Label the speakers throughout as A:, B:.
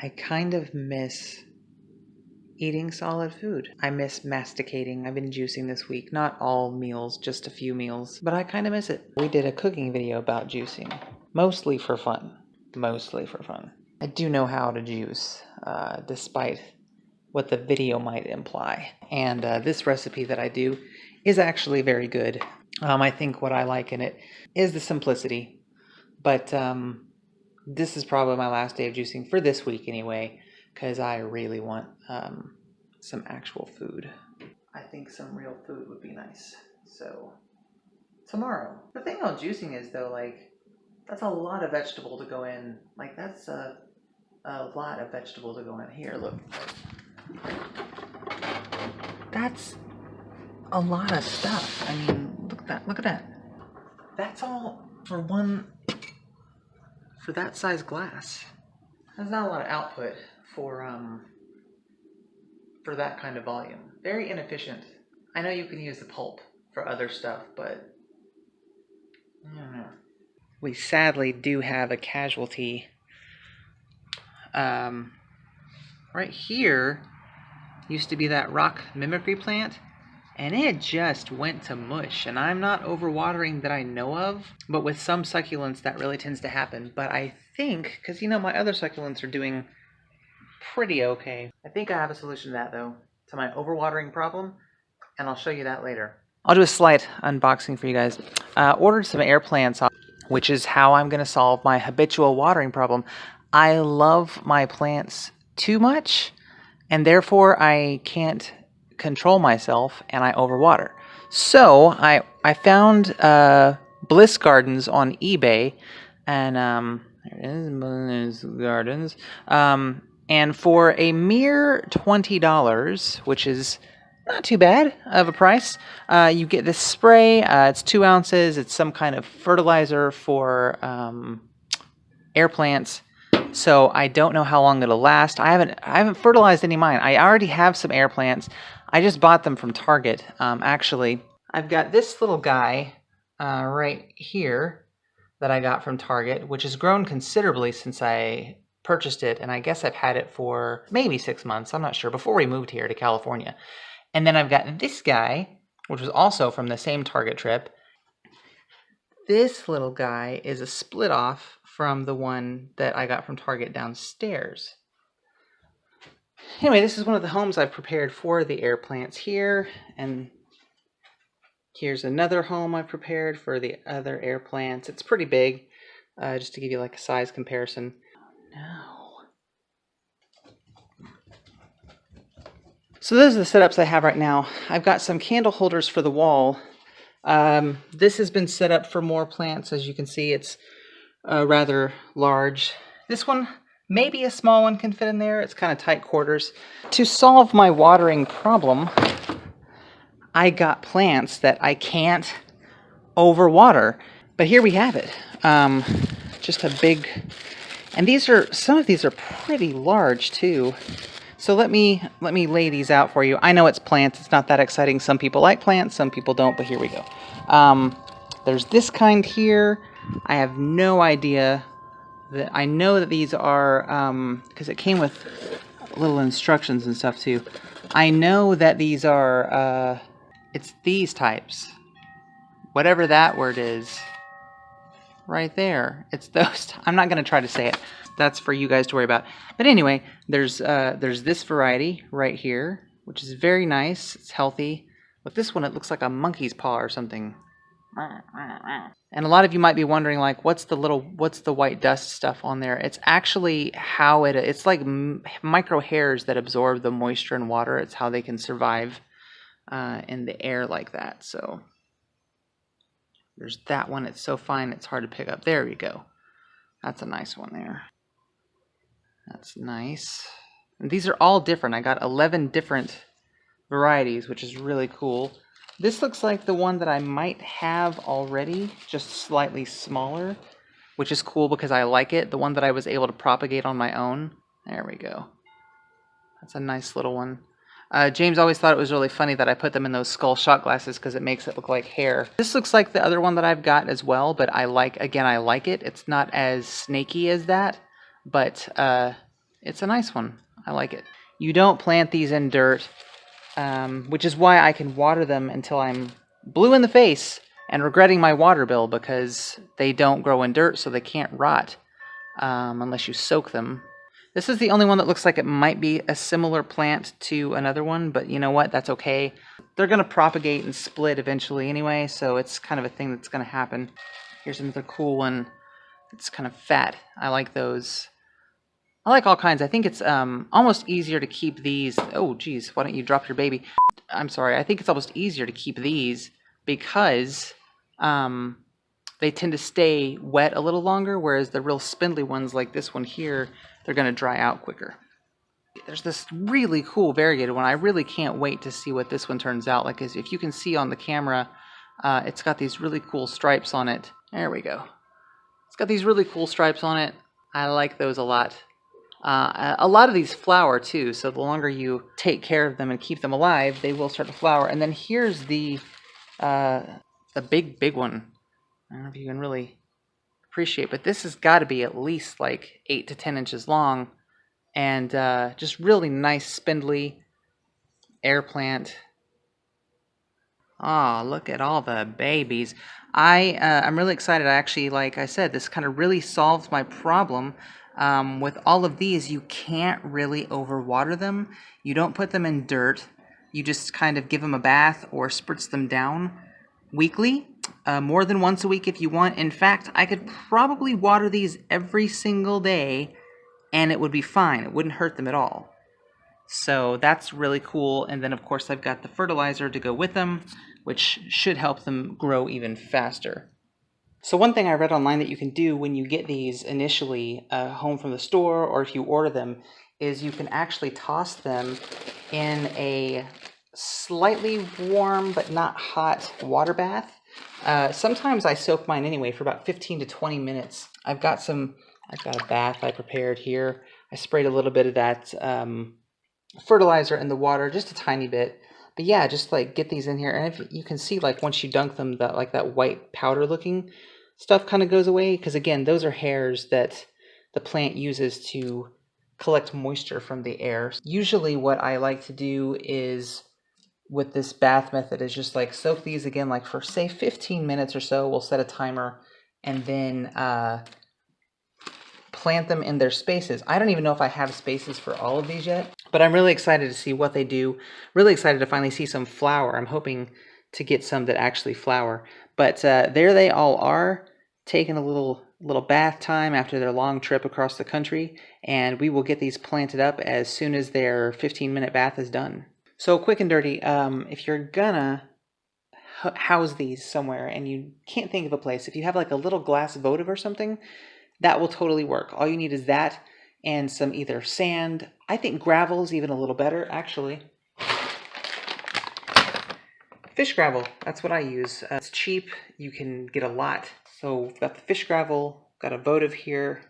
A: I kind of miss eating solid food. I miss masticating. I've been juicing this week. Not all meals, just a few meals, but I kind of miss it. We did a cooking video about juicing, mostly for fun. Mostly for fun. I do know how to juice, despite what the video might imply. And this recipe that I do is actually very good. I think what I like in it is the simplicity, but this is probably my last day of juicing for this week anyway, because I really want some actual food. I think some real food would be nice. So, tomorrow. The thing about juicing is, though, like, that's a lot of vegetable to go in. Like, that's a lot of vegetable to go in. Here, look. That's a lot of stuff. I mean, look at that. That's all for that size glass. That's not a lot of output for that kind of volume. Very inefficient. I know you can use the pulp for other stuff, but I don't know. We sadly do have a casualty. Right here used to be that rock mimicry plant, and it just went to mush. And I'm not overwatering that I know of, but with some succulents that really tends to happen. But I think, because you know my other succulents are doing pretty okay. I think I have a solution to that, though, to my overwatering problem, and I'll show you that later. I'll do a slight unboxing for you guys. Ordered some air plants, which is how I'm going to solve my habitual watering problem. I love my plants too much, and therefore I can't control myself, and I overwater. So I found Bliss Gardens on eBay, and there it is, Bliss Gardens. And for a mere $20, which is not too bad of a price, you get this spray. It's 2 ounces. It's some kind of fertilizer for air plants. So I don't know how long it'll last. I haven't fertilized any of mine. I already have some air plants. I just bought them from Target. Actually, I've got this little guy right here that I got from Target, which has grown considerably since I purchased it, and I guess I've had it for maybe 6 months, I'm not sure, before we moved here to California. And then I've got this guy, which was also from the same Target trip. This little guy is a split off from the one that I got from Target downstairs. Anyway, this is one of the homes I've prepared for the air plants here, and here's another home I've prepared for the other air plants. It's pretty big, just to give you like a size comparison. No. So those are the setups I have right now. I've got some candle holders for the wall. This has been set up for more plants. As you can see, it's rather large. This one, maybe a small one can fit in there. It's kind of tight quarters. To solve my watering problem, I got plants that I can't overwater. But here we have it. Just a big... And some of these are pretty large too. So let me lay these out for you. I know it's plants. It's not that exciting. Some people like plants, some people don't, but here we go. There's this kind here. I have no idea. I know that these are, because it came with little instructions and stuff too. I know that these are, it's these types. Whatever that word is. Right there. It's those. I'm not going to try to say it. That's for you guys to worry about. But anyway, there's this variety right here, which is very nice. It's healthy. But this one, it looks like a monkey's paw or something. And a lot of you might be wondering, like, what's the white dust stuff on there? It's actually how it's like micro hairs that absorb the moisture and water. It's how they can survive in the air like that. So there's that one. It's so fine, it's hard to pick up. There we go. That's a nice one there. That's nice. And these are all different. I got 11 different varieties, which is really cool. This looks like the one that I might have already, just slightly smaller, which is cool because I like it. The one that I was able to propagate on my own. There we go. That's a nice little one. James always thought it was really funny that I put them in those skull shot glasses because it makes it look like hair. This looks like the other one that I've got as well, but I like it. It's not as snaky as that, but it's a nice one. I like it. You don't plant these in dirt, which is why I can water them until I'm blue in the face and regretting my water bill, because they don't grow in dirt, so they can't rot unless you soak them. This is the only one that looks like it might be a similar plant to another one, but you know what? That's okay. They're going to propagate and split eventually anyway, so it's kind of a thing that's going to happen. Here's another cool one. It's kind of fat. I like those. I like all kinds. I think it's almost easier to keep these. Oh, geez, why don't you drop your baby? I'm sorry. I think it's almost easier to keep these because they tend to stay wet a little longer, whereas the real spindly ones like this one here, they're going to dry out quicker. There's this really cool variegated one. I really can't wait to see what this one turns out like. If you can see on the camera, it's got these really cool stripes on it. There we go. It's got these really cool stripes on it. I like those a lot. A lot of these flower too, so the longer you take care of them and keep them alive, they will start to flower. And then here's the big one. I don't know if you can really appreciate, but this has got to be at least like 8 to 10 inches long, and just really nice spindly air plant. Oh, look at all the babies. I'm really excited. I actually, like I said, this kind of really solves my problem. With all of these, you can't really overwater them. You don't put them in dirt. You just kind of give them a bath or spritz them down weekly, more than once a week if you want. In fact, I could probably water these every single day and it would be fine. It wouldn't hurt them at all. So that's really cool. And then of course I've got the fertilizer to go with them, which should help them grow even faster. So one thing I read online that you can do when you get these initially home from the store, or if you order them, is you can actually toss them in a slightly warm but not hot water bath. Sometimes I soak mine anyway for about 15 to 20 minutes. I've got a bath I prepared here. I sprayed a little bit of that fertilizer in the water, just a tiny bit. But yeah, just like get these in here, and if you can see, like once you dunk them, that white powder looking stuff kind of goes away, because again, those are hairs that the plant uses to collect moisture from the air. Usually what I like to do is, with this bath method, is just like soak these again, like for say 15 minutes or so. We'll set a timer, and then plant them in their spaces. I don't even know if I have spaces for all of these yet, but I'm really excited to see what they do. Really excited to finally see some flower. I'm hoping to get some that actually flower. But there they all are, taking a little bath time after their long trip across the country, and we will get these planted up as soon as their 15-minute bath is done. So quick and dirty, if you're gonna house these somewhere and you can't think of a place, if you have like a little glass votive or something, that will totally work. All you need is that and some either sand. I think gravel's even a little better, actually. Fish gravel, that's what I use. It's cheap, you can get a lot. So we've got the fish gravel, got a votive here.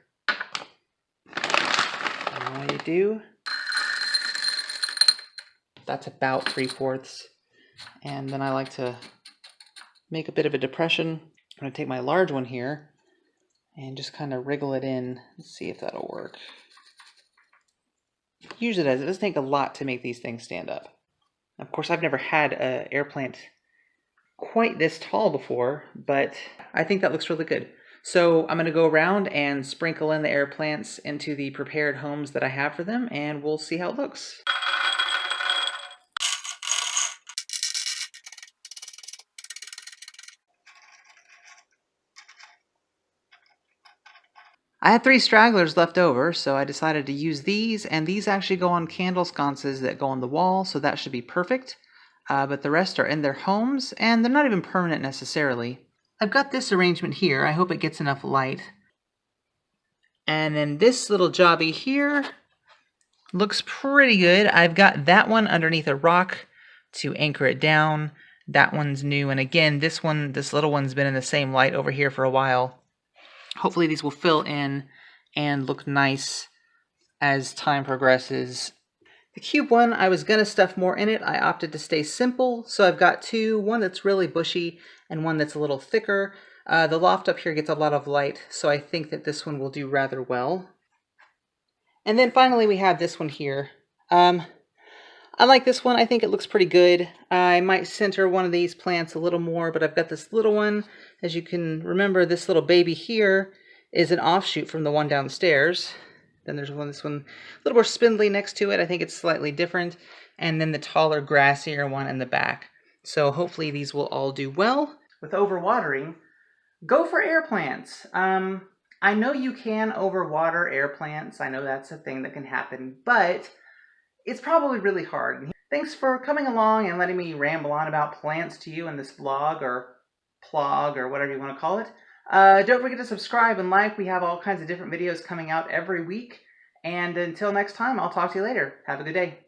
A: And all you do, that's about 3/4. And then I like to make a bit of a depression. I'm going to take my large one here and just kind of wriggle it in. Let's see if that'll work. Usually it does. It doesn't take a lot to make these things stand up. Of course, I've never had an air plant quite this tall before, but I think that looks really good. So I'm going to go around and sprinkle in the air plants into the prepared homes that I have for them, and we'll see how it looks. I had 3 stragglers left over, so I decided to use these, and these actually go on candle sconces that go on the wall, so that should be perfect. But the rest are in their homes, and they're not even permanent necessarily. I've got this arrangement here. I hope it gets enough light. And then this little jobby here looks pretty good. I've got that one underneath a rock to anchor it down. That one's new, and again, this little one's been in the same light over here for a while. Hopefully these will fill in and look nice as time progresses. The cube one, I was going to stuff more in it. I opted to stay simple, so I've got 2, one that's really bushy and one that's a little thicker. The loft up here gets a lot of light, so I think that this one will do rather well. And then finally we have this one here. I like this one. I think it looks pretty good. I might center one of these plants a little more, but I've got this little one. As you can remember, this little baby here is an offshoot from the one downstairs. Then there's this one a little more spindly next to it. I think it's slightly different. And then the taller, grassier one in the back. So hopefully these will all do well. With overwatering, go for air plants. I know you can overwater air plants. I know that's a thing that can happen, but it's probably really hard. Thanks for coming along and letting me ramble on about plants to you in this vlog or plog or whatever you want to call it. Don't forget to subscribe and like. We have all kinds of different videos coming out every week. And until next time, I'll talk to you later. Have a good day.